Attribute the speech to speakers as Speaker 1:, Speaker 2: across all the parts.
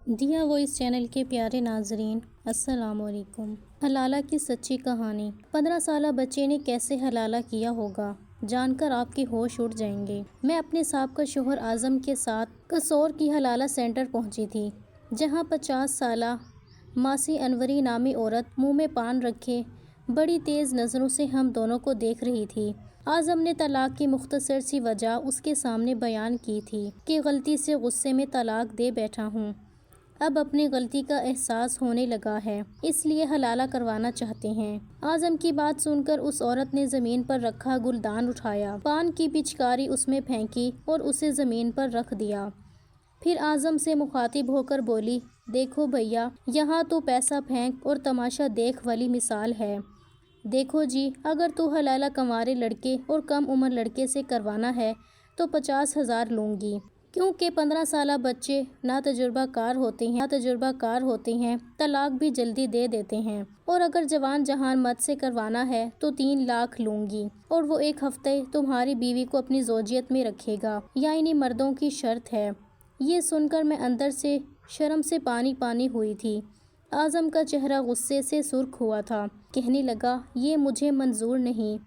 Speaker 1: دیا voice channel کے پیارے ناظرین، السلام علیکم۔ حلالہ کی سچی کہانی۔ 15 سالہ بچے نے کیسے حلالہ کیا ہوگا، جان کر آپ کے ہوش اڑ جائیں گے۔ میں اپنے سابقہ شوہر اعظم کے ساتھ قصور کی حلالہ سینٹر پہنچی تھی، جہاں 50 سالہ ماسی انوری نامی عورت منہ میں پان رکھے بڑی تیز نظروں سے ہم دونوں کو دیکھ رہی تھی۔ اعظم نے طلاق کی مختصر سی وجہ اس کے سامنے بیان کی تھی کہ غلطی سے غصے میں طلاق دے بیٹھا ہوں، اب اپنی غلطی کا احساس ہونے لگا ہے، اس لیے حلالہ کروانا چاہتے ہیں۔ اعظم کی بات سن کر اس عورت نے زمین پر رکھا گلدان اٹھایا، پان کی پچکاری اس میں پھینکی اور اسے زمین پر رکھ دیا۔ پھر اعظم سے مخاطب ہو کر بولی، دیکھو بھیا، یہاں تو پیسہ پھینک اور تماشا دیکھ والی مثال ہے۔ دیکھو جی، اگر تو حلالہ کنوارے لڑکے اور کم عمر لڑکے سے کروانا ہے تو 50,000 لوں گی، کیونکہ 15 سالہ بچے ناتجربہ کار ہوتے ہیں، طلاق بھی جلدی دے دیتے ہیں، اور اگر جوان جہان مرد سے کروانا ہے تو 3 لاکھ لوں گی، اور وہ 1 ہفتے تمہاری بیوی کو اپنی زوجیت میں رکھے گا، یعنی مردوں کی شرط ہے۔ یہ سن کر میں اندر سے شرم سے پانی ہوئی تھی۔ اعظم کا چہرہ غصے سے سرخ ہوا تھا، کہنے لگا، یہ مجھے منظور نہیں۔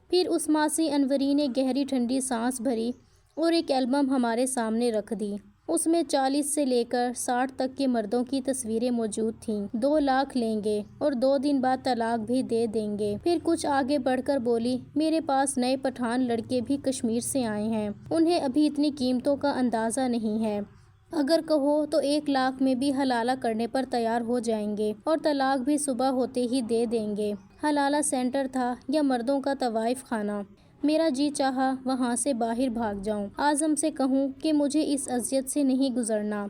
Speaker 1: پھر اس ماسی انوری نے گہری ٹھنڈی سانس بھری اور ایک البم ہمارے سامنے رکھ دی۔ اس میں 40 سے لے کر 60 تک کے مردوں کی تصویریں موجود تھیں۔ 2 لاکھ لیں گے اور 2 دن بعد طلاق بھی دے دیں گے۔ پھر کچھ آگے بڑھ کر بولی، میرے پاس نئے پٹھان لڑکے بھی کشمیر سے آئے ہیں، انہیں ابھی اتنی قیمتوں کا اندازہ نہیں ہے، اگر کہو تو 1 لاکھ میں بھی حلالہ کرنے پر تیار ہو جائیں گے اور طلاق بھی صبح ہوتے ہی دے دیں گے۔ حلالہ سینٹر تھا یا مردوں کا طوائف خانہ؟ میرا جی چاہا وہاں سے باہر بھاگ جاؤں، اعظم سے کہوں کہ مجھے اس اذیت سے نہیں گزرنا،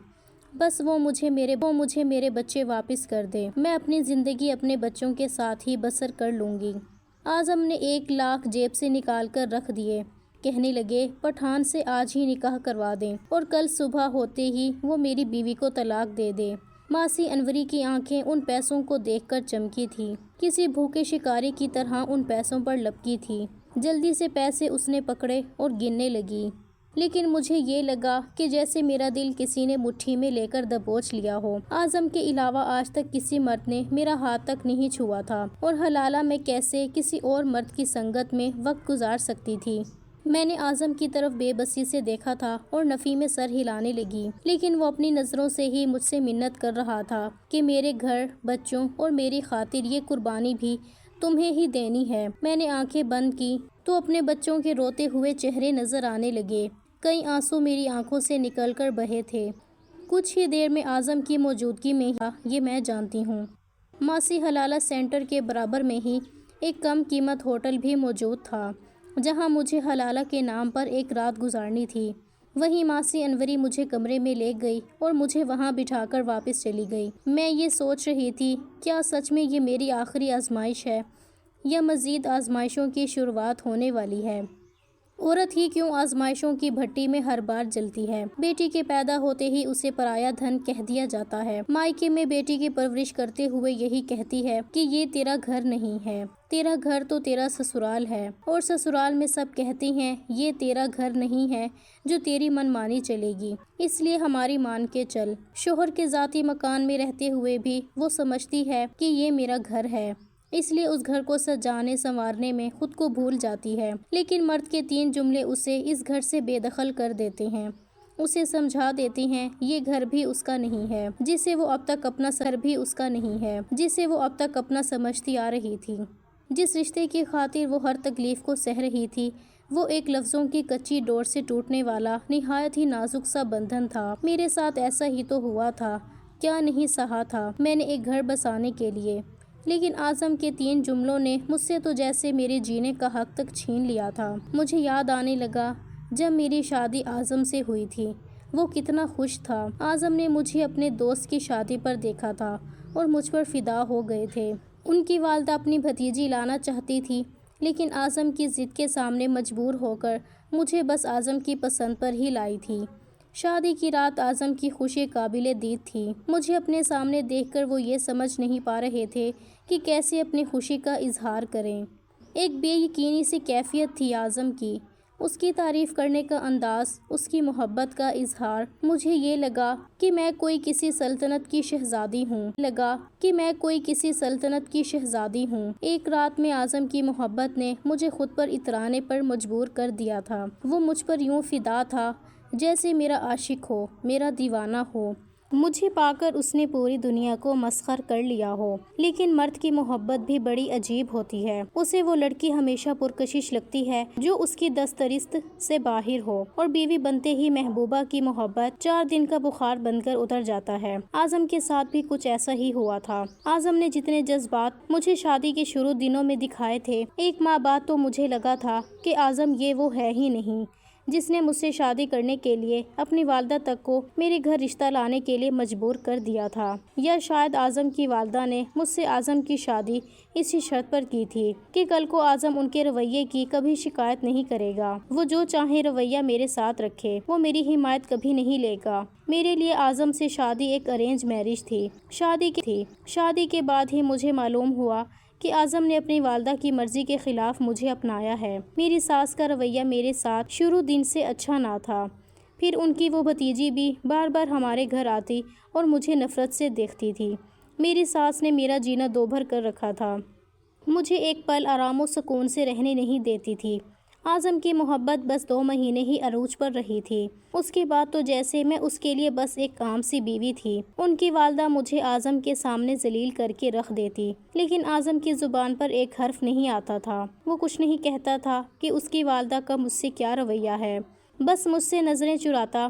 Speaker 1: بس وہ مجھے میرے بچے واپس کر دے، میں اپنی زندگی اپنے بچوں کے ساتھ ہی بسر کر لوں گی۔ اعظم نے 1 لاکھ جیب سے نکال کر رکھ دیے، کہنے لگے، پٹھان سے آج ہی نکاح کروا دیں اور کل صبح ہوتے ہی وہ میری بیوی کو طلاق دے دے۔ ماسی انوری کی آنکھیں ان پیسوں کو دیکھ کر چمکی تھی، کسی بھوکے شکاری کی طرح ان پیسوں پر لپکی تھی۔ جلدی سے پیسے اس نے پکڑے اور گننے لگی، لیکن مجھے یہ لگا کہ جیسے میرا دل کسی نے مٹھی میں لے کر دبوچ لیا ہو۔ اعظم کے علاوہ آج تک کسی مرد نے میرا ہاتھ تک نہیں چھوا تھا، اور حلالہ میں کیسے کسی اور مرد کی سنگت میں وقت گزار سکتی تھی؟ میں نے اعظم کی طرف بے بسی سے دیکھا تھا اور نفی میں سر ہلانے لگی، لیکن وہ اپنی نظروں سے ہی مجھ سے منت کر رہا تھا کہ میرے گھر، بچوں اور میری خاطر یہ قربانی بھی تمہیں ہی دینی ہے۔ میں نے آنکھیں بند کی تو اپنے بچوں کے روتے ہوئے چہرے نظر آنے لگے، کئی آنسو میری آنکھوں سے نکل کر بہے تھے۔ کچھ ہی دیر میں اعظم کی موجودگی میں یہ میں جانتی ہوں۔ ماسی حلالہ سینٹر کے برابر میں ہی ایک کم قیمت ہوٹل بھی موجود تھا، جہاں مجھے حلالہ کے نام پر ایک رات گزارنی تھی۔ وہیں ماسی انوری مجھے کمرے میں لے گئی اور مجھے وہاں بٹھا کر واپس چلی گئی۔ میں یہ سوچ رہی تھی، کیا سچ میں یہ میری آخری آزمائش ہے یا مزید آزمائشوں کی شروعات ہونے والی ہے؟ عورت ہی کیوں آزمائشوں کی بھٹی میں ہر بار جلتی ہے؟ بیٹی کے پیدا ہوتے ہی اسے پرایا دھن کہہ دیا جاتا ہے۔ مائکے میں بیٹی کی پرورش کرتے ہوئے یہی کہتی ہے کہ یہ تیرا گھر نہیں ہے، تیرا گھر تو تیرا سسرال ہے، اور سسرال میں سب کہتے ہیں یہ تیرا گھر نہیں ہے جو تیری من مانی چلے گی، اس لیے ہماری مان کے چل۔ شوہر کے ذاتی مکان میں رہتے ہوئے بھی وہ سمجھتی ہے کہ یہ میرا گھر ہے، اس لیے اس گھر کو سجانے سنوارنے میں خود کو بھول جاتی ہے، لیکن مرد کے 3 جملے اسے اس گھر سے بے دخل کر دیتے ہیں، اسے سمجھا دیتے ہیں یہ گھر بھی اس کا نہیں ہے، جسے وہ اب تک اپنا سمجھتی آ رہی تھی۔ جس رشتے کی خاطر وہ ہر تکلیف کو سہ رہی تھی، وہ ایک لفظوں کی کچی ڈور سے ٹوٹنے والا نہایت ہی نازک سا بندھن تھا۔ میرے ساتھ ایسا ہی تو ہوا تھا، کیا نہیں سہا تھا میں نے ایک گھر بسانے کے لیے، لیکن اعظم کے 3 جملوں نے مجھ سے تو جیسے میرے جینے کا حق تک چھین لیا تھا۔ مجھے یاد آنے لگا جب میری شادی اعظم سے ہوئی تھی، وہ کتنا خوش تھا۔ اعظم نے مجھے اپنے دوست کی شادی پر دیکھا تھا اور مجھ پر فدا ہو گئے تھے۔ ان کی والدہ اپنی بھتیجی لانا چاہتی تھی، لیکن اعظم کی ضد کے سامنے مجبور ہو کر مجھے بس اعظم کی پسند پر ہی لائی تھی۔ شادی کی رات اعظم کی خوشی قابل دید تھی۔ مجھے اپنے سامنے دیکھ کر وہ یہ سمجھ نہیں پا رہے تھے کہ کیسے اپنی خوشی کا اظہار کریں۔ ایک بے یقینی سی کیفیت تھی اعظم کی، اس کی تعریف کرنے کا انداز، اس کی محبت کا اظہار، مجھے یہ لگا کہ میں کوئی کسی سلطنت کی شہزادی ہوں۔ ایک رات میں اعظم کی محبت نے مجھے خود پر اترانے پر مجبور کر دیا تھا۔ وہ مجھ پر یوں فدا تھا جیسے میرا عاشق ہو، میرا دیوانہ ہو۔ مجھے پا کر اس نے پوری دنیا کو مسخر کر لیا ہو۔ لیکن مرد کی محبت بھی بڑی عجیب ہوتی ہے۔ اسے وہ لڑکی ہمیشہ پرکشش لگتی ہے جو اس کی دسترست سے باہر ہو، اور بیوی بنتے ہی محبوبہ کی محبت 4 دن کا بخار بن کر اتر جاتا ہے۔ اعظم کے ساتھ بھی کچھ ایسا ہی ہوا تھا۔ اعظم نے جتنے جذبات مجھے شادی کے شروع دنوں میں دکھائے تھے، 1 ماہ بعد تو مجھے لگا تھا کہ اعظم یہ وہ ہے ہی نہیں جس نے مجھ سے شادی کرنے کے لیے اپنی والدہ تک کو میرے گھر رشتہ لانے کے لیے مجبور کر دیا تھا۔ یا شاید اعظم کی والدہ نے مجھ سے اعظم کی شادی اسی شرط پر کی تھی کہ کل کو اعظم ان کے رویے کی کبھی شکایت نہیں کرے گا۔ وہ جو چاہے رویہ میرے ساتھ رکھے، وہ میری حمایت کبھی نہیں لے گا۔ میرے لیے اعظم سے شادی ایک ارینج میرج تھی۔ شادی کے بعد ہی مجھے معلوم ہوا کہ اعظم نے اپنی والدہ کی مرضی کے خلاف مجھے اپنایا ہے۔ میری ساس کا رویہ میرے ساتھ شروع دن سے اچھا نہ تھا۔ پھر ان کی وہ بھتیجی بھی بار بار ہمارے گھر آتی اور مجھے نفرت سے دیکھتی تھی۔ میری ساس نے میرا جینا دوبھر کر رکھا تھا۔ مجھے ایک پل آرام و سکون سے رہنے نہیں دیتی تھی۔ اعظم کی محبت بس 2 مہینے ہی عروج پر رہی تھی۔ اس کے بعد تو جیسے میں اس کے لیے بس ایک عام سی بیوی تھی۔ ان کی والدہ مجھے اعظم کے سامنے ذلیل کر کے رکھ دیتی، لیکن اعظم کی زبان پر ایک حرف نہیں آتا تھا۔ وہ کچھ نہیں کہتا تھا کہ اس کی والدہ کا مجھ سے کیا رویہ ہے، بس مجھ سے نظریں چراتا۔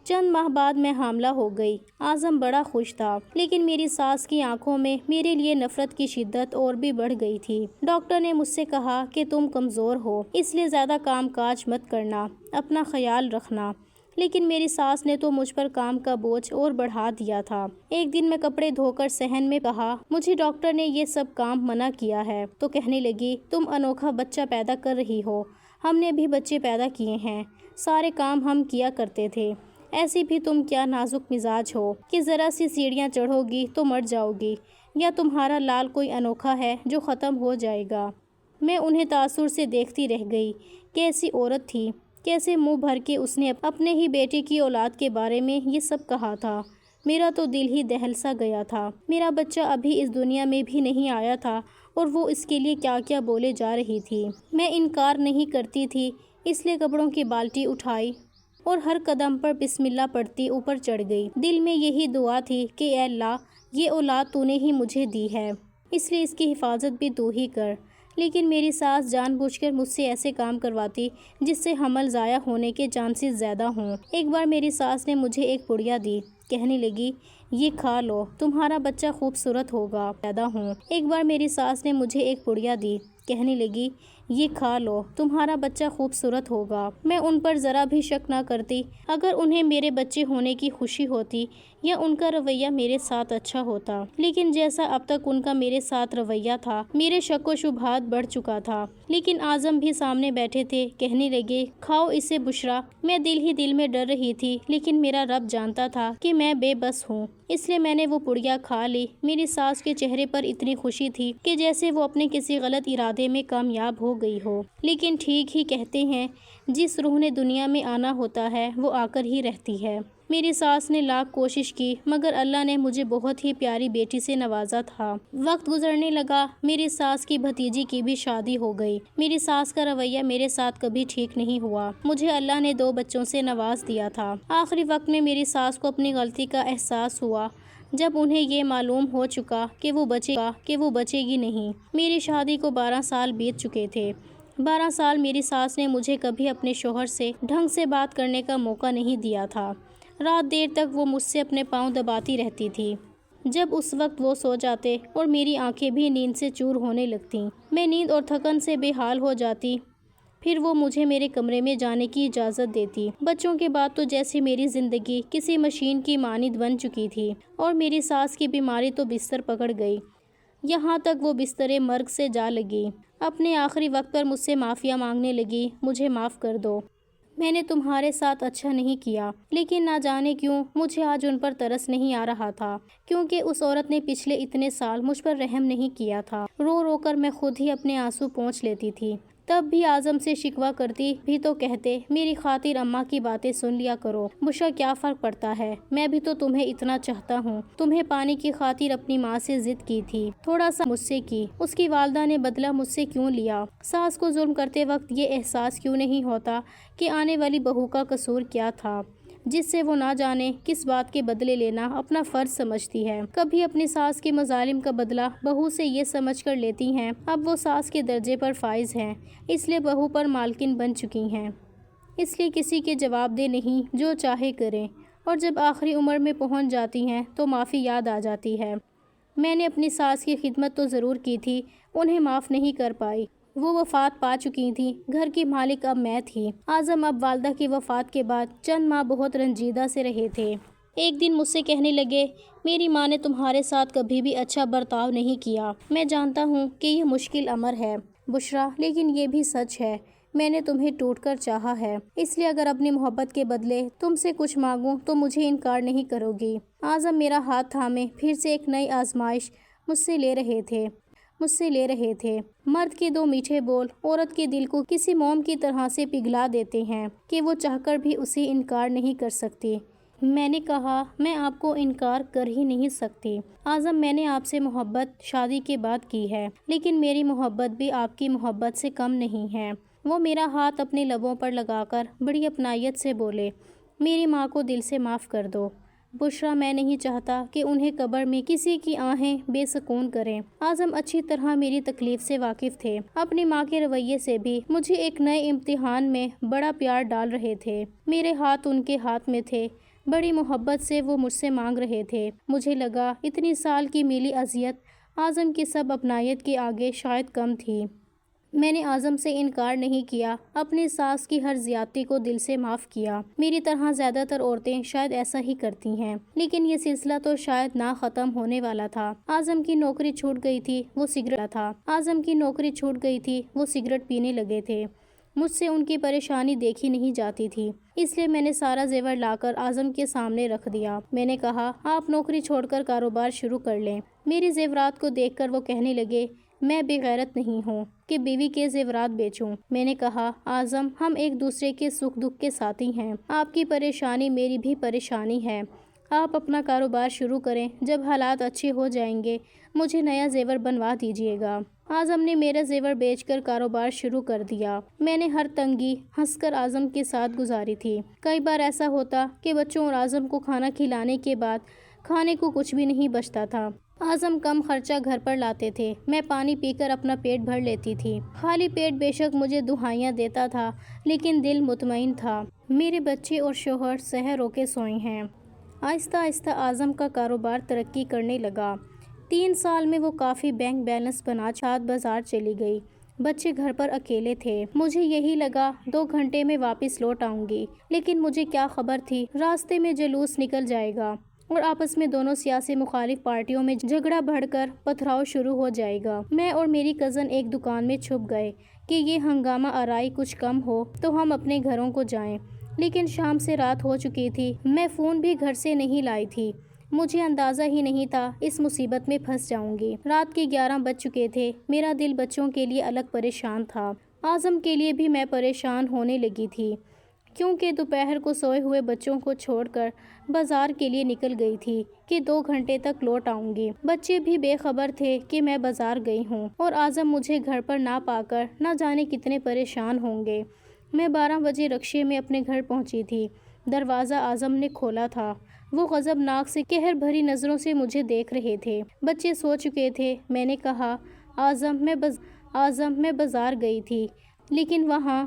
Speaker 1: چند ماہ بعد میں حاملہ ہو گئی۔ اعظم بڑا خوش تھا، لیکن میری ساس کی آنکھوں میں میرے لیے نفرت کی شدت اور بھی بڑھ گئی تھی۔ ڈاکٹر نے مجھ سے کہا کہ تم کمزور ہو، اس لیے زیادہ کام کاج مت کرنا، اپنا خیال رکھنا۔ لیکن میری ساس نے تو مجھ پر کام کا بوجھ اور بڑھا دیا تھا۔ ایک دن میں کپڑے دھو کر صحن میں کہا، مجھے ڈاکٹر نے یہ سب کام منع کیا ہے، تو کہنے لگی، تم انوکھا بچہ پیدا کر رہی ہو، ہم نے بھی بچے پیدا کیے ہیں، سارے کام ہم کیا کرتے تھے، ایسی بھی تم کیا نازک مزاج ہو کہ ذرا سی سیڑھیاں چڑھو گی تو مر جاؤ گی، یا تمہارا لال کوئی انوکھا ہے جو ختم ہو جائے گا۔ میں انہیں تاثر سے دیکھتی رہ گئی۔ کیسی عورت تھی، کیسے منہ بھر کے اس نے اپنے ہی بیٹے کی اولاد کے بارے میں یہ سب کہا تھا۔ میرا تو دل ہی دہل سا گیا تھا۔ میرا بچہ ابھی اس دنیا میں بھی نہیں آیا تھا اور وہ اس کے لیے کیا کیا بولے جا رہی تھی۔ میں انکار نہیں کرتی تھی، اس لیے کپڑوں کی بالٹی اٹھائی اور ہر قدم پر بسم اللہ پڑھتی اوپر چڑھ گئی۔ دل میں یہی دعا تھی کہ اے اللہ، یہ اولاد تو نے ہی مجھے دی ہے، اس لیے اس کی حفاظت بھی تو ہی کر۔ لیکن میری ساس جان بوجھ کر مجھ سے ایسے کام کرواتی جس سے حمل ضائع ہونے کے چانسز زیادہ ہوں۔ ایک بار میری ساس نے مجھے ایک پڑیا دی، کہنے لگی، یہ کھا لو، تمہارا بچہ خوبصورت ہوگا پیدا ہوں۔ ایک بار میری ساس نے مجھے ایک پڑیا دی، کہنے لگی، یہ کھا لو، تمہارا بچہ خوبصورت ہوگا۔ میں ان پر ذرا بھی شک نہ کرتی۔ اگر انہیں میرے بچے ہونے کی خوشی ہوتی یا ان کا رویہ میرے ساتھ اچھا ہوتا، لیکن جیسا اب تک ان کا میرے ساتھ رویہ تھا، میرے شک و شبہات بڑھ چکا تھا۔ لیکن اعظم بھی سامنے بیٹھے تھے، کہنے لگے، کھاؤ اسے بشرا۔ میں دل ہی دل میں ڈر رہی تھی، لیکن میرا رب جانتا تھا کہ میں بے بس ہوں، اس لیے میں نے وہ پڑیا کھا لی۔ میری ساس کے چہرے پر اتنی خوشی تھی کہ جیسے وہ اپنے کسی غلط ارادے میں کامیاب ہو گئی ہو۔ لیکن ٹھیک ہی کہتے ہیں، جس روح نے دنیا میں آنا ہوتا ہے وہ آ کر ہی رہتی ہے۔ میری ساس نے لاکھ کوشش کی، مگر اللہ نے مجھے بہت ہی پیاری بیٹی سے نوازا تھا۔ وقت گزرنے لگا، میری ساس کی بھتیجی کی بھی شادی ہو گئی۔ میری ساس کا رویہ میرے ساتھ کبھی ٹھیک نہیں ہوا۔ مجھے اللہ نے 2 بچوں سے نواز دیا تھا۔ آخری وقت میں میری ساس کو اپنی غلطی کا احساس ہوا، جب انہیں یہ معلوم ہو چکا کہ وہ بچے گی نہیں۔ میری شادی کو 12 سال بیت چکے تھے۔ 12 سال میری ساس نے مجھے کبھی اپنے شوہر سے ڈھنگ سے بات کرنے کا موقع نہیں دیا تھا۔ رات دیر تک وہ مجھ سے اپنے پاؤں دباتی رہتی تھی۔ جب اس وقت وہ سو جاتے اور میری آنکھیں بھی نیند سے چور ہونے لگتیں، میں نیند اور تھکن سے بے حال ہو جاتی، پھر وہ مجھے میرے کمرے میں جانے کی اجازت دیتی۔ بچوں کے بعد تو جیسے میری زندگی کسی مشین کی مانند بن چکی تھی، اور میری ساس کی بیماری تو بستر پکڑ گئی، یہاں تک وہ بسترے مرگ سے جا لگی۔ اپنے آخری وقت پر مجھ سے معافیا مانگنے لگی، مجھے معاف کر دو، میں نے تمہارے ساتھ اچھا نہیں کیا۔ لیکن نہ جانے کیوں مجھے آج ان پر ترس نہیں آ رہا تھا، کیونکہ اس عورت نے پچھلے اتنے سال مجھ پر رحم نہیں کیا تھا۔ رو رو کر میں خود ہی اپنے آنسو پونچھ لیتی تھی۔ تب بھی اعظم سے شکوہ کرتی بھی تو کہتے میری خاطر اماں کی باتیں سن لیا کرو، بشرا کیا فرق پڑتا ہے، میں بھی تو تمہیں اتنا چاہتا ہوں، تمہیں پانے کی خاطر اپنی ماں سے ضد کی تھی، تھوڑا سا مجھ سے کی، اس کی والدہ نے بدلہ مجھ سے کیوں لیا؟ ساس کو ظلم کرتے وقت یہ احساس کیوں نہیں ہوتا کہ آنے والی بہو کا قصور کیا تھا، جس سے وہ نہ جانے کس بات کے بدلے لینا اپنا فرض سمجھتی ہے؟ کبھی اپنی ساس کے مظالم کا بدلہ بہو سے یہ سمجھ کر لیتی ہیں اب وہ ساس کے درجے پر فائز ہیں، اس لیے بہو پر مالکن بن چکی ہیں، اس لیے کسی کے جواب دہ نہیں، جو چاہے کریں، اور جب آخری عمر میں پہنچ جاتی ہیں تو معافی یاد آ جاتی ہے۔ میں نے اپنی ساس کی خدمت تو ضرور کی تھی، انہیں معاف نہیں کر پائی، وہ وفات پا چکی تھیں، گھر کی مالک اب میں تھی۔ اعظم اب والدہ کی وفات کے بعد چند ماہ بہت رنجیدہ سے رہے تھے۔ ایک دن مجھ سے کہنے لگے میری ماں نے تمہارے ساتھ کبھی بھی اچھا برتاؤ نہیں کیا، میں جانتا ہوں کہ یہ مشکل امر ہے بشرا، لیکن یہ بھی سچ ہے، میں نے تمہیں ٹوٹ کر چاہا ہے، اس لیے اگر اپنی محبت کے بدلے تم سے کچھ مانگوں تو مجھے انکار نہیں کرو گی۔ اعظم میرا ہاتھ تھامے پھر سے ایک نئی آزمائش مجھ سے لے رہے تھے۔ مرد کے دو میٹھے بول عورت کے دل کو کسی موم کی طرح سے پگھلا دیتے ہیں کہ وہ چاہ کر بھی اسے انکار نہیں کر سکتی۔ میں نے کہا میں آپ کو انکار کر ہی نہیں سکتی اعظم، میں نے آپ سے محبت شادی کے بعد کی ہے، لیکن میری محبت بھی آپ کی محبت سے کم نہیں ہے۔ وہ میرا ہاتھ اپنے لبوں پر لگا کر بڑی اپنائیت سے بولے میری ماں کو دل سے معاف کر دو بشرا، میں نہیں چاہتا کہ انہیں قبر میں کسی کی آہیں بے سکون کریں۔ اعظم اچھی طرح میری تکلیف سے واقف تھے، اپنی ماں کے رویے سے بھی مجھے ایک نئے امتحان میں بڑا پیار ڈال رہے تھے۔ میرے ہاتھ ان کے ہاتھ میں تھے، بڑی محبت سے وہ مجھ سے مانگ رہے تھے۔ مجھے لگا اتنی سال کی میری اذیت اعظم کی سب اپنائیت کے آگے شاید کم تھی۔ میں نے اعظم سے انکار نہیں کیا، اپنی ساس کی ہر زیادتی کو دل سے معاف کیا۔ میری طرح زیادہ تر عورتیں شاید ایسا ہی کرتی ہیں، لیکن یہ سلسلہ تو شاید نہ ختم ہونے والا تھا۔ اعظم کی نوکری چھوٹ گئی تھی، وہ سگریٹ پینے لگے تھے۔ مجھ سے ان کی پریشانی دیکھی نہیں جاتی تھی، اس لیے میں نے سارا زیور لا کر اعظم کے سامنے رکھ دیا۔ میں نے کہا آپ نوکری چھوڑ کر کاروبار شروع کر لیں۔ میری زیورات کو دیکھ کر وہ کہنے لگے میں بے غیرت نہیں ہوں کہ بیوی کے زیورات بیچوں۔ میں نے کہا اعظم ہم ایک دوسرے کے سکھ دکھ کے ساتھی ہیں، آپ کی پریشانی میری بھی پریشانی ہے، آپ اپنا کاروبار شروع کریں، جب حالات اچھے ہو جائیں گے مجھے نیا زیور بنوا دیجیے گا۔ اعظم نے میرا زیور بیچ کر کاروبار شروع کر دیا۔ میں نے ہر تنگی ہنس کر اعظم کے ساتھ گزاری تھی۔ کئی بار ایسا ہوتا کہ بچوں اور اعظم کو کھانا کھلانے کے بعد کھانے کو کچھ بھی نہیں بچتا تھا۔ اعظم کم خرچہ گھر پر لاتے تھے، میں پانی پی کر اپنا پیٹ بھر لیتی تھی۔ خالی پیٹ بے شک مجھے دہائیاں دیتا تھا، لیکن دل مطمئن تھا۔ میرے بچے اور شوہر سحر رو کے سوئے ہیں۔ آہستہ آہستہ اعظم کا کاروبار ترقی کرنے لگا۔ 3 سال میں وہ کافی بینک بیلنس بنا چھات بازار چلی گئی۔ بچے گھر پر اکیلے تھے۔ مجھے یہی لگا 2 گھنٹے میں واپس لوٹ آؤں گی، لیکن مجھے کیا خبر تھی راستے میں جلوس نکل جائے گا اور آپس میں دونوں سیاسی مخالف پارٹیوں میں جھگڑا بڑھ کر پتھراؤ شروع ہو جائے گا۔ میں اور میری کزن ایک دکان میں چھپ گئے کہ یہ ہنگامہ آرائی کچھ کم ہو تو ہم اپنے گھروں کو جائیں، لیکن شام سے رات ہو چکی تھی۔ میں فون بھی گھر سے نہیں لائی تھی، مجھے اندازہ ہی نہیں تھا اس مصیبت میں پھنس جاؤں گی۔ رات کے 11 بج چکے تھے، میرا دل بچوں کے لیے الگ پریشان تھا، اعظم کے لیے بھی میں پریشان ہونے لگی تھی، کیونکہ دوپہر کو سوئے ہوئے بچوں کو چھوڑ کر بازار کے لیے نکل گئی تھی کہ 2 گھنٹے تک لوٹ آؤں گی۔ بچے بھی بے خبر تھے کہ میں بازار گئی ہوں، اور اعظم مجھے گھر پر نہ پا کر نہ جانے کتنے پریشان ہوں گے۔ میں 12 بجے رکشے میں اپنے گھر پہنچی تھی۔ دروازہ اعظم نے کھولا تھا، وہ غضبناک سے قہر بھری نظروں سے مجھے دیکھ رہے تھے۔ بچے سو چکے تھے۔ میں نے کہا اعظم میں بازار گئی تھی، لیکن وہاں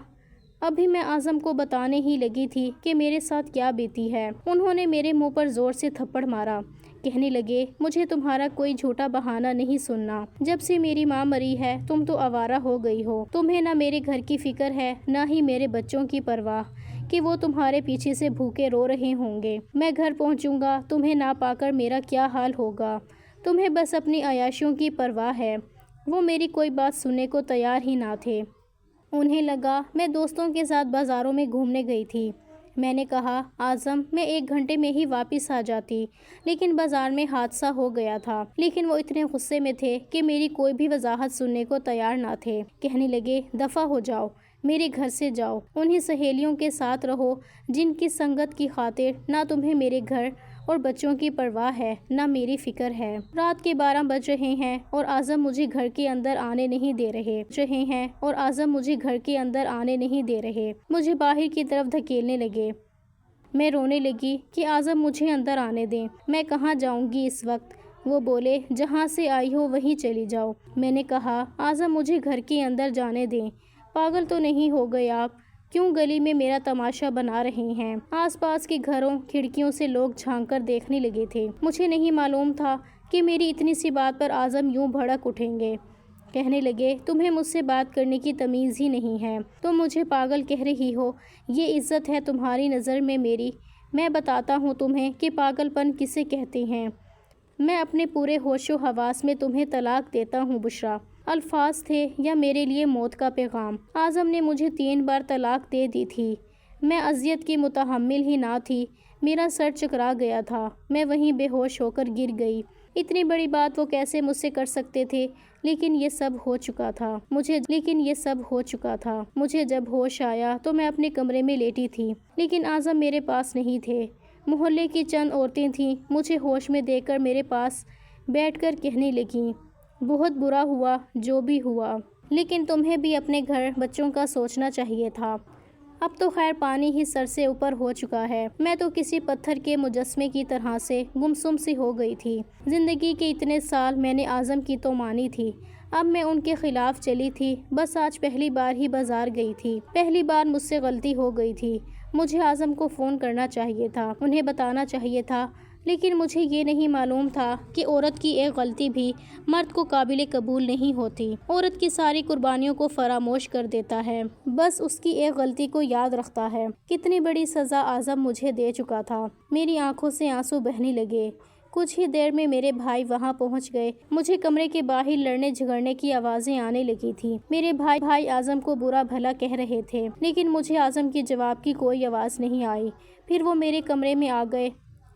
Speaker 1: ابھی میں اعظم کو بتانے ہی لگی تھی کہ میرے ساتھ کیا بیتی ہے، انہوں نے میرے منہ پر زور سے تھپڑ مارا۔ کہنے لگے مجھے تمہارا کوئی جھوٹا بہانہ نہیں سننا، جب سے میری ماں مری ہے تم تو آوارہ ہو گئی ہو، تمہیں نہ میرے گھر کی فکر ہے نہ ہی میرے بچوں کی پرواہ کہ وہ تمہارے پیچھے سے بھوکے رو رہے ہوں گے۔ میں گھر پہنچوں گا، تمہیں نہ پا کر میرا کیا حال ہوگا، تمہیں بس اپنی عیاشیوں کی پرواہ ہے۔ وہ میری کوئی بات سننے کو تیار ہی نہ تھے۔ انہیں لگا میں دوستوں کے ساتھ بازاروں میں گھومنے گئی تھی۔ میں نے کہا اعظم میں 1 گھنٹے میں ہی واپس آ جاتی، لیکن بازار میں حادثہ ہو گیا تھا۔ لیکن وہ اتنے غصے میں تھے کہ میری کوئی بھی وضاحت سننے کو تیار نہ تھے۔ کہنے لگے دفع ہو جاؤ، میرے گھر سے جاؤ، انہی سہیلیوں کے ساتھ رہو جن کی سنگت کی خاطر نہ تمہیں میرے گھر اور بچوں کی پرواہ ہے نہ میری فکر ہے۔ رات کے 12 بج رہے ہیں اور اعظم مجھے گھر کے اندر آنے نہیں دے رہے۔ مجھے باہر کی طرف دھکیلنے لگے۔ میں رونے لگی کہ اعظم مجھے اندر آنے دیں، میں کہاں جاؤں گی اس وقت؟ وہ بولے جہاں سے آئی ہو وہیں چلی جاؤ۔ میں نے کہا اعظم مجھے گھر کے اندر جانے دیں، پاگل تو نہیں ہو گئے آپ؟ کیوں گلی میں میرا تماشا بنا رہے ہیں؟ آس پاس کے گھروں کھڑکیوں سے لوگ جھانک کر دیکھنے لگے تھے۔ مجھے نہیں معلوم تھا کہ میری اتنی سی بات پر اعظم یوں بھڑک اٹھیں گے۔ کہنے لگے تمہیں مجھ سے بات کرنے کی تمیز ہی نہیں ہے، تم مجھے پاگل کہہ رہی ہو، یہ عزت ہے تمہاری نظر میں میری؟ میں بتاتا ہوں تمہیں کہ پاگل پن کسے کہتے ہیں۔ میں اپنے پورے ہوش و حواس میں تمہیں طلاق دیتا ہوں بشریٰ۔ الفاظ تھے یا میرے لیے موت کا پیغام؟ اعظم نے مجھے 3 بار طلاق دے دی تھی۔ میں اذیت کی متحمل ہی نہ تھی، میرا سر چکرا گیا تھا، میں وہیں بے ہوش ہو کر گر گئی۔ اتنی بڑی بات وہ کیسے مجھ سے کر سکتے تھے؟ لیکن یہ سب ہو چکا تھا۔ مجھے جب ہوش آیا تو میں اپنے کمرے میں لیٹی تھی، لیکن اعظم میرے پاس نہیں تھے۔ محلے کی چند عورتیں تھیں، مجھے ہوش میں دیکھ کر میرے پاس بیٹھ کر کہنے لگیں بہت برا ہوا جو بھی ہوا، لیکن تمہیں بھی اپنے گھر بچوں کا سوچنا چاہیے تھا۔ اب تو خیر پانی ہی سر سے اوپر ہو چکا ہے، میں تو کسی پتھر کے مجسمے کی طرح سے گمسم سی ہو گئی تھی۔ زندگی کے اتنے سال میں نے اعظم کی تو مانی تھی، اب میں ان کے خلاف چلی تھی۔ بس آج پہلی بار ہی بازار گئی تھی، پہلی بار مجھ سے غلطی ہو گئی تھی۔ مجھے اعظم کو فون کرنا چاہیے تھا، انہیں بتانا چاہیے تھا، لیکن مجھے یہ نہیں معلوم تھا کہ عورت کی ایک غلطی بھی مرد کو قابل قبول نہیں ہوتی۔ عورت کی ساری قربانیوں کو فراموش کر دیتا ہے، بس اس کی ایک غلطی کو یاد رکھتا ہے۔ کتنی بڑی سزا اعظم مجھے دے چکا تھا۔ میری آنکھوں سے آنسو بہنے لگے۔ کچھ ہی دیر میں میرے بھائی وہاں پہنچ گئے۔ مجھے کمرے کے باہر لڑنے جھگڑنے کی آوازیں آنے لگی تھی۔ میرے بھائی اعظم کو برا بھلا کہہ رہے تھے، لیکن مجھے اعظم کی جواب کی کوئی آواز نہیں آئی۔ پھر وہ میرے کمرے میں آ گئے۔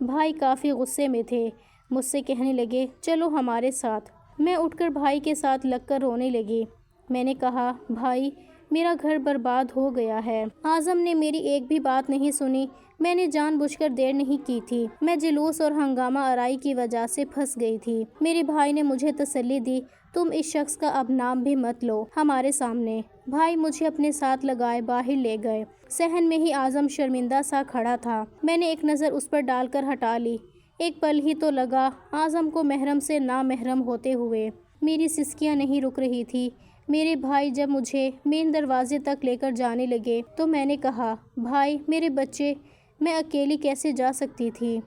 Speaker 1: بھائی کافی غصے میں تھے، مجھ سے کہنے لگے چلو ہمارے ساتھ۔ میں اٹھ کر بھائی کے ساتھ لگ کر رونے لگی۔ میں نے کہا بھائی میرا گھر برباد ہو گیا ہے، اعظم نے میری ایک بھی بات نہیں سنی، میں نے جان بوجھ کر دیر نہیں کی تھی، میں جلوس اور ہنگامہ آرائی کی وجہ سے پھنس گئی تھی۔ میرے بھائی نے مجھے تسلی دی، تم اس شخص کا اب نام بھی مت لو ہمارے سامنے۔ بھائی مجھے اپنے ساتھ لگائے باہر لے گئے۔ صحن میں ہی اعظم شرمندہ سا کھڑا تھا، میں نے ایک نظر اس پر ڈال کر ہٹا لی۔ ایک پل ہی تو لگا اعظم کو محرم سے نامحرم ہوتے ہوئے۔ میری سسکیاں نہیں رک رہی تھی۔ میرے بھائی جب مجھے مین دروازے تک لے کر جانے لگے تو میں نے کہا بھائی میرے بچے، میں اکیلی کیسے جا سکتی تھی؟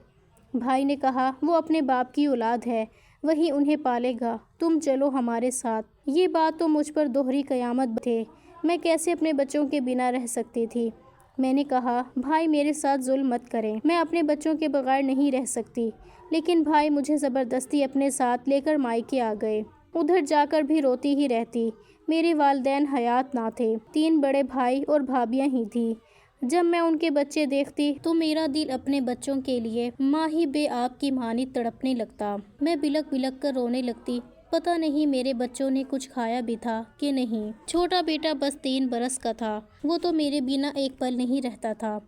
Speaker 1: بھائی نے کہا وہ اپنے باپ کی اولاد ہے، وہی انہیں پالے گا، تم چلو ہمارے ساتھ۔ یہ بات تو مجھ پر دوہری قیامت تھے، میں کیسے اپنے بچوں کے بنا رہ سکتی تھی؟ میں نے کہا بھائی میرے ساتھ ظلم مت کریں، میں اپنے بچوں کے بغیر نہیں رہ سکتی۔ لیکن بھائی مجھے زبردستی اپنے ساتھ لے کر مائکے آ گئے۔ ادھر جا کر بھی روتی ہی رہتی۔ میرے والدین حیات نہ تھے، 3 بڑے بھائی اور بھابیاں ہی تھیں۔ جب میں ان کے بچے دیکھتی تو میرا دل اپنے بچوں کے لیے ماں ہی بے آپ کی مانی تڑپنے لگتا۔ میں بلک بلک کر رونے لگتی۔ پتہ نہیں میرے بچوں نے کچھ کھایا بھی تھا کہ نہیں۔ چھوٹا بیٹا بس 3 برس کا تھا، وہ تو میرے بنا ایک پل نہیں رہتا تھا۔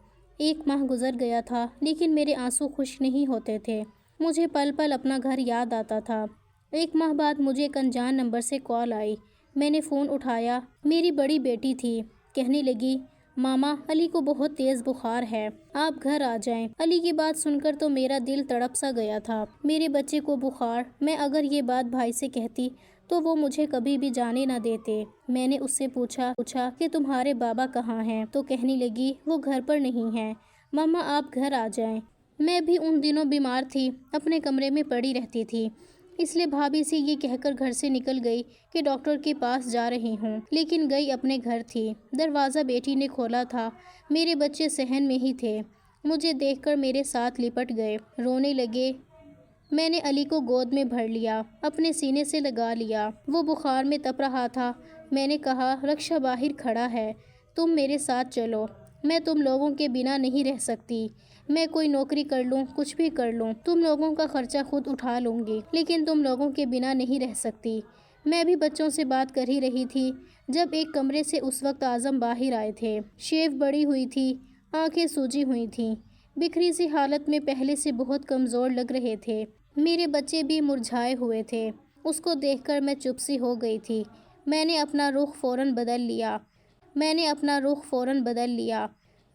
Speaker 1: 1 ماہ گزر گیا تھا، لیکن میرے آنسو خشک نہیں ہوتے تھے، مجھے پل پل اپنا گھر یاد آتا تھا۔ 1 ماہ بعد مجھے ایک انجان نمبر سے کال آئی، میں نے فون اٹھایا، میری بڑی بیٹی تھی، کہنے لگی ماما علی کو بہت تیز بخار ہے، آپ گھر آ جائیں۔ علی کی بات سن کر تو میرا دل تڑپ سا گیا تھا، میرے بچے کو بخار، میں اگر یہ بات بھائی سے کہتی تو وہ مجھے کبھی بھی جانے نہ دیتے۔ میں نے اس سے پوچھا کہ تمہارے بابا کہاں ہیں؟ تو کہنے لگی وہ گھر پر نہیں ہیں، ماما آپ گھر آ جائیں۔ میں بھی ان دنوں بیمار تھی، اپنے کمرے میں پڑی رہتی تھی، اس لیے بھابھی سے یہ کہہ کر گھر سے نکل گئی کہ ڈاکٹر کے پاس جا رہی ہوں، لیکن گئی اپنے گھر تھی۔ دروازہ بیٹی نے کھولا تھا، میرے بچے صحن میں ہی تھے، مجھے دیکھ کر میرے ساتھ لپٹ گئے، رونے لگے۔ میں نے علی کو گود میں بھر لیا، اپنے سینے سے لگا لیا، وہ بخار میں تپ رہا تھا۔ میں نے کہا رکشا باہر کھڑا ہے، تم میرے ساتھ چلو۔ میں تم لوگوں کے بنا نہیں رہ سکتی۔ میں کوئی نوکری کر لوں، کچھ بھی کر لوں، تم لوگوں کا خرچہ خود اٹھا لوں گی، لیکن تم لوگوں کے بنا نہیں رہ سکتی۔ میں بھی بچوں سے بات کر ہی رہی تھی جب ایک کمرے سے اس وقت اعظم باہر آئے تھے۔ شیو بڑی ہوئی تھی، آنکھیں سوجی ہوئی تھیں، بکھری سی حالت میں پہلے سے بہت کمزور لگ رہے تھے۔ میرے بچے بھی مرجھائے ہوئے تھے۔ اس کو دیکھ کر میں چپ سی ہو گئی تھی۔ میں نے اپنا رخ فوراً بدل لیا۔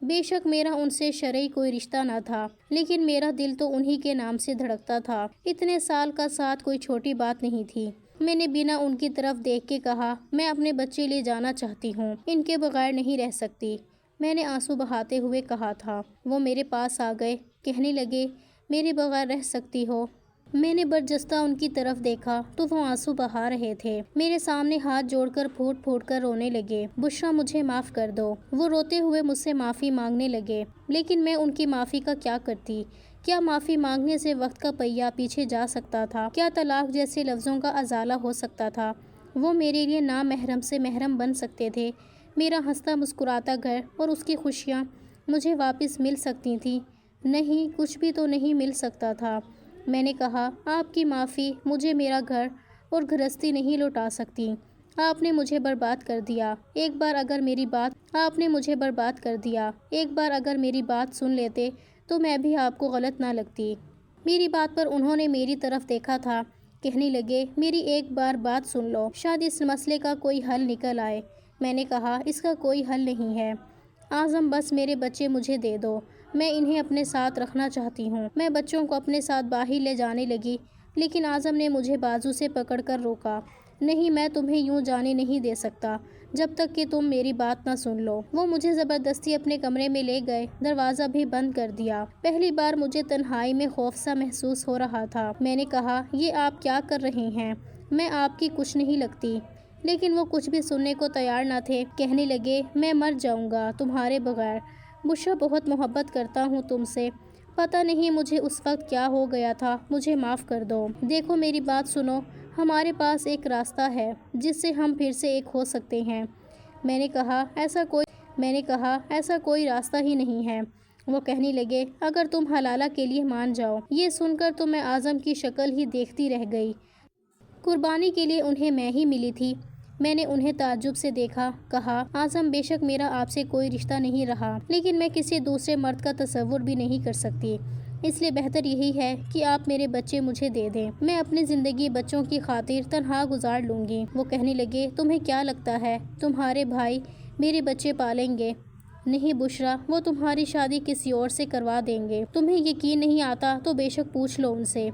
Speaker 1: بے شک میرا ان سے شرعی کوئی رشتہ نہ تھا، لیکن میرا دل تو انہی کے نام سے دھڑکتا تھا۔ اتنے سال کا ساتھ کوئی چھوٹی بات نہیں تھی۔ میں نے بنا ان کی طرف دیکھ کے کہا، میں اپنے بچے لے جانا چاہتی ہوں، ان کے بغیر نہیں رہ سکتی۔ میں نے آنسو بہاتے ہوئے کہا تھا۔ وہ میرے پاس آ گئے، کہنے لگے، میرے بغیر رہ سکتی ہو؟ میں نے برجستہ ان کی طرف دیکھا تو وہ آنسو بہا رہے تھے۔ میرے سامنے ہاتھ جوڑ کر پھوٹ پھوٹ کر رونے لگے۔ بشریٰ مجھے معاف کر دو۔ وہ روتے ہوئے مجھ سے معافی مانگنے لگے، لیکن میں ان کی معافی کا کیا کرتی؟ کیا معافی مانگنے سے وقت کا پہیہ پیچھے جا سکتا تھا؟ کیا طلاق جیسے لفظوں کا ازالہ ہو سکتا تھا؟ وہ میرے لیے نامحرم سے محرم بن سکتے تھے۔ میرا ہنستا مسکراتا گھر اور اس کی خوشیاں مجھے واپس مل سکتی تھیں؟ نہیں، کچھ بھی تو نہیں مل سکتا تھا۔ میں نے کہا، آپ کی معافی مجھے میرا گھر اور گھرستی نہیں لوٹا سکتی۔ آپ نے مجھے برباد کر دیا۔ ایک بار اگر میری بات سن لیتے تو میں بھی آپ کو غلط نہ لگتی۔ میری بات پر انہوں نے میری طرف دیکھا تھا، کہنے لگے، میری ایک بار بات سن لو، شاید اس مسئلے کا کوئی حل نکل آئے۔ میں نے کہا، اس کا کوئی حل نہیں ہے اعظم، بس میرے بچے مجھے دے دو، میں انہیں اپنے ساتھ رکھنا چاہتی ہوں۔ میں بچوں کو اپنے ساتھ باہر لے جانے لگی، لیکن اعظم نے مجھے بازو سے پکڑ کر روکا۔ نہیں، میں تمہیں یوں جانے نہیں دے سکتا جب تک کہ تم میری بات نہ سن لو۔ وہ مجھے زبردستی اپنے کمرے میں لے گئے، دروازہ بھی بند کر دیا۔ پہلی بار مجھے تنہائی میں خوف سا محسوس ہو رہا تھا۔ میں نے کہا، یہ آپ کیا کر رہے ہیں؟ میں آپ کی کچھ نہیں لگتی۔ لیکن وہ کچھ بھی سننے کو تیار نہ تھے، کہنے لگے، میں مر جاؤں گا تمہارے بغیر۔ بشریٰ، بہت محبت کرتا ہوں تم سے، پتہ نہیں مجھے اس وقت کیا ہو گیا تھا، مجھے معاف کر دو۔ دیکھو میری بات سنو، ہمارے پاس ایک راستہ ہے جس سے ہم پھر سے ایک ہو سکتے ہیں۔ میں نے کہا، ایسا کوئی راستہ ہی نہیں ہے۔ وہ کہنے لگے، اگر تم حلالہ کے لیے مان جاؤ۔ یہ سن کر تو میں اعظم کی شکل ہی دیکھتی رہ گئی۔ قربانی کے لیے انہیں میں ہی ملی تھی۔ میں نے انہیں تعجب سے دیکھا، کہا، اعظم، بے شک میرا آپ سے کوئی رشتہ نہیں رہا، لیکن میں کسی دوسرے مرد کا تصور بھی نہیں کر سکتی، اس لیے بہتر یہی ہے کہ آپ میرے بچے مجھے دے دیں۔ میں اپنی زندگی بچوں کی خاطر تنہا گزار لوں گی۔ وہ کہنے لگے، تمہیں کیا لگتا ہے تمہارے بھائی میرے بچے پالیں گے؟ نہیں بشریٰ، وہ تمہاری شادی کسی اور سے کروا دیں گے۔ تمہیں یقین نہیں آتا تو بے شک پوچھ لو ان سے۔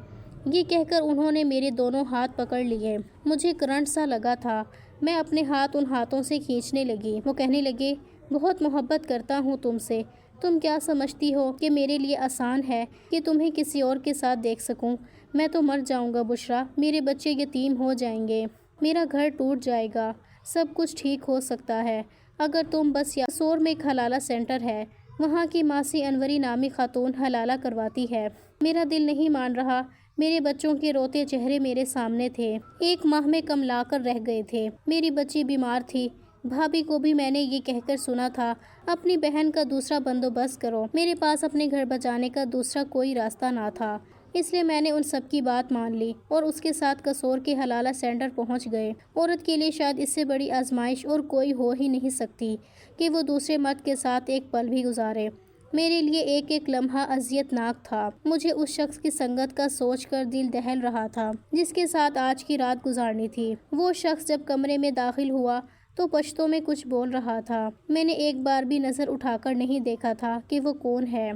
Speaker 1: یہ کہہ کر انہوں نے میرے دونوں ہاتھ پکڑ لیے۔ مجھے کرنٹ سا لگا تھا۔ میں اپنے ہاتھ ان ہاتھوں سے کھینچنے لگی۔ وہ کہنے لگے، بہت محبت کرتا ہوں تم سے۔ تم کیا سمجھتی ہو کہ میرے لیے آسان ہے کہ تمہیں کسی اور کے ساتھ دیکھ سکوں؟ میں تو مر جاؤں گا بشریٰ، میرے بچے یتیم ہو جائیں گے، میرا گھر ٹوٹ جائے گا، سب کچھ ٹھیک ہو سکتا ہے اگر تم بس سور میں ایک حلالہ سینٹر ہے، وہاں کی ماسی انوری نامی خاتون حلالہ کرواتی ہے۔ میرا دل نہیں مان رہا۔ میرے بچوں کے روتے چہرے میرے سامنے تھے، 1 ماہ میں کم لا کر رہ گئے تھے۔ میری بچی بیمار تھی۔ بھابھی کو بھی میں نے یہ کہہ کر سنا تھا، اپنی بہن کا دوسرا بندوبست کرو۔ میرے پاس اپنے گھر بچانے کا دوسرا کوئی راستہ نہ تھا، اس لیے میں نے ان سب کی بات مان لی اور اس کے ساتھ قصور کے حلالہ سینٹر پہنچ گئے۔ عورت کے لیے شاید اس سے بڑی آزمائش اور کوئی ہو ہی نہیں سکتی کہ وہ دوسرے مرد کے ساتھ ایک پل بھی گزارے۔ میرے لیے ایک ایک لمحہ اذیت ناک تھا۔ مجھے اس شخص کی سنگت کا سوچ کر دل دہل رہا تھا جس کے ساتھ آج کی رات گزارنی تھی۔ وہ شخص جب کمرے میں داخل ہوا تو پشتو میں کچھ بول رہا تھا۔ میں نے ایک بار بھی نظر اٹھا کر نہیں دیکھا تھا کہ وہ کون ہے۔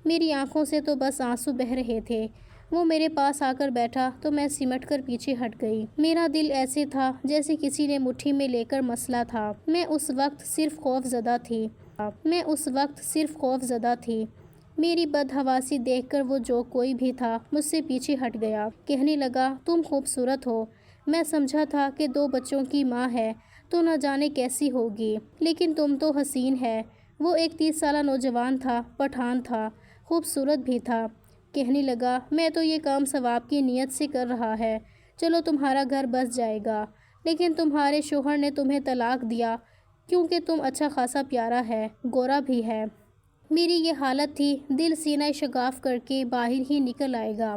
Speaker 1: میری آنکھوں سے تو بس آنسو بہہ رہے تھے۔ وہ میرے پاس آ کر بیٹھا تو میں سمٹ کر پیچھے ہٹ گئی۔ میرا دل ایسے تھا جیسے کسی نے مٹھی میں لے کر مسلا تھا۔ میں اس وقت صرف خوف زدہ تھی۔ میری بدحواسی دیکھ کر وہ جو کوئی بھی تھا مجھ سے پیچھے ہٹ گیا۔ کہنے لگا، تم خوبصورت ہو۔ میں سمجھا تھا کہ 2 بچوں کی ماں ہے تو نہ جانے کیسی ہوگی، لیکن تم تو حسین ہے۔ وہ ایک 30 سالہ نوجوان تھا، پٹھان تھا، خوبصورت بھی تھا۔ کہنے لگا، میں تو یہ کام ثواب کی نیت سے کر رہا ہے، چلو تمہارا گھر بس جائے گا، لیکن تمہارے شوہر نے تمہیں طلاق دیا کیونکہ تم اچھا خاصا پیارا ہے، گورا بھی ہے۔ میری یہ حالت تھی، دل سینہ شگاف کر کے باہر ہی نکل آئے گا۔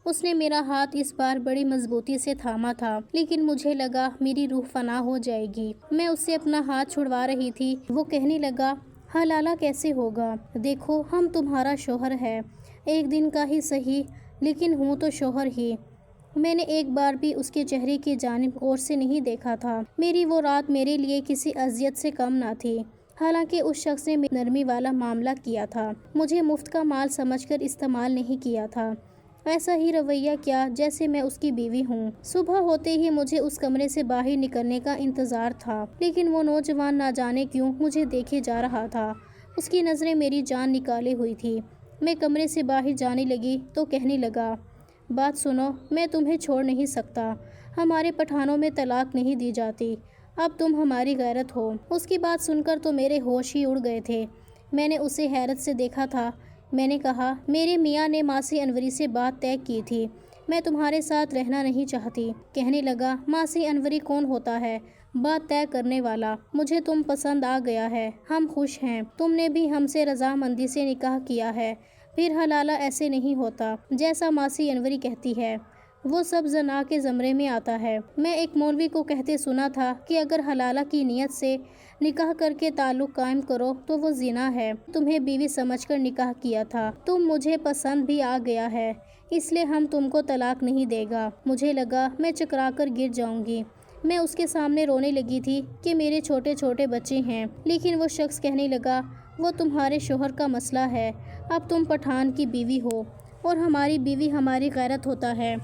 Speaker 1: اس نے میرا ہاتھ اس بار بڑی مضبوطی سے تھاما تھا، لیکن مجھے لگا میری روح فنا ہو جائے گی۔ میں اس سے اپنا ہاتھ چھڑوا رہی تھی، وہ کہنے لگا، حلالہ کیسے ہوگا؟ دیکھو ہم تمہارا شوہر ہے، ایک دن کا ہی صحیح لیکن ہوں تو شوہر ہی۔ میں نے ایک بار بھی اس کے چہرے کی جانب غور سے نہیں دیکھا تھا۔ میری وہ رات میرے لیے کسی اذیت سے کم نہ تھی، حالانکہ اس شخص نے نرمی والا معاملہ کیا تھا، مجھے مفت کا مال سمجھ کر استعمال نہیں کیا تھا۔ ایسا ہی رویہ کیا جیسے میں اس کی بیوی ہوں۔ صبح ہوتے ہی مجھے اس کمرے سے باہر نکلنے کا انتظار تھا، لیکن وہ نوجوان نہ جانے کیوں مجھے دیکھے جا رہا تھا۔ اس کی نظریں میری جان نکالے ہوئی تھی۔ میں کمرے سے باہر جانے لگی تو کہنے لگا، بات سنو، میں تمہیں چھوڑ نہیں سکتا، ہمارے پٹھانوں میں طلاق نہیں دی جاتی، اب تم ہماری غیرت ہو۔ اس کی بات سن کر تو میرے ہوش ہی اڑ گئے تھے۔ میں نے اسے حیرت سے دیکھا تھا۔ میں نے کہا، میرے میاں نے ماسی انوری سے بات طے کی تھی، میں تمہارے ساتھ رہنا نہیں چاہتی۔ کہنے لگا، ماسی انوری کون ہوتا ہے بات طے کرنے والا؟ مجھے تم پسند آ گیا ہے، ہم خوش ہیں، تم نے بھی ہم سے رضامندی سے نکاح کیا ہے، پھر حلالہ ایسے نہیں ہوتا جیسا ماسی انوری کہتی ہے، وہ سب زنا کے زمرے میں آتا ہے۔ میں ایک مولوی کو کہتے سنا تھا کہ اگر حلالہ کی نیت سے نکاح کر کے تعلق قائم کرو تو وہ زنا ہے۔ تمہیں بیوی سمجھ کر نکاح کیا تھا، تم مجھے پسند بھی آ گیا ہے، اس لیے ہم تم کو طلاق نہیں دے گا۔ مجھے لگا میں چکرا کر گر جاؤں گی۔ میں اس کے سامنے رونے لگی تھی کہ میرے چھوٹے چھوٹے بچے ہیں، لیکن وہ شخص کہنے لگا، وہ تمہارے شوہر کا مسئلہ ہے، اب تم پٹھان کی بیوی ہو اور ہماری بیوی ہماری غیرت ہوتا ہے،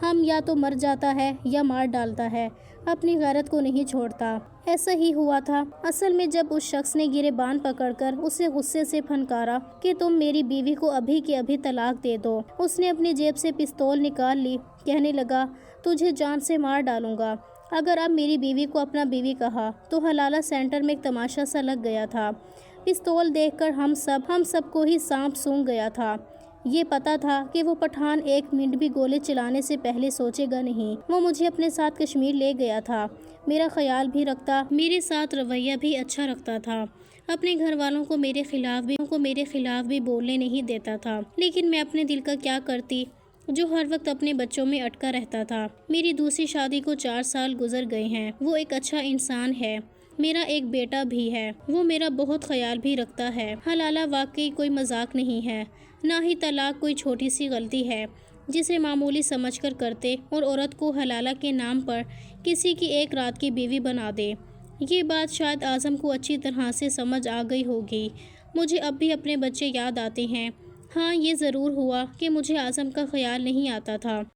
Speaker 1: ہم یا تو مر جاتا ہے یا مار ڈالتا ہے، اپنی غیرت کو نہیں چھوڑتا۔ ایسا ہی ہوا تھا۔ اصل میں جب اس شخص نے گریبان پکڑ کر اسے غصے سے پھنکارا کہ تم میری بیوی کو ابھی کے ابھی طلاق دے دو، اس نے اپنی جیب سے پستول نکال لی، کہنے لگا، تجھے جان سے مار ڈالوں گا اگر اب میری بیوی کو اپنا بیوی کہا۔ تو حلالہ سینٹر میں ایک تماشا سا لگ گیا تھا۔ پستول دیکھ کر ہم سب کو ہی سانپ سونگھ گیا تھا۔ یہ پتا تھا کہ وہ پٹھان ایک منٹ بھی گولے چلانے سے پہلے سوچے گا نہیں۔ وہ مجھے اپنے ساتھ کشمیر لے گیا تھا، میرا خیال بھی رکھتا، میرے ساتھ رویہ بھی اچھا رکھتا تھا، اپنے گھر والوں کو میرے خلاف بھی بولنے نہیں دیتا تھا، لیکن میں اپنے دل کا کیا کرتی جو ہر وقت اپنے بچوں میں اٹکا رہتا تھا۔ میری دوسری شادی کو 4 سال گزر گئے ہیں، وہ ایک اچھا انسان ہے، میرا ایک بیٹا بھی ہے، وہ میرا بہت خیال بھی رکھتا ہے۔ حلالہ واقعی کوئی مذاق نہیں ہے، نہ ہی طلاق کوئی چھوٹی سی غلطی ہے جسے معمولی سمجھ کر کرتے اور عورت کو حلالہ کے نام پر کسی کی ایک رات کی بیوی بنا دے۔ یہ بات شاید اعظم کو اچھی طرح سے سمجھ آ گئی ہوگی۔ مجھے اب بھی اپنے بچے یاد آتے ہیں۔ ہاں، یہ ضرور ہوا کہ مجھے اعظم کا خیال نہیں آتا تھا۔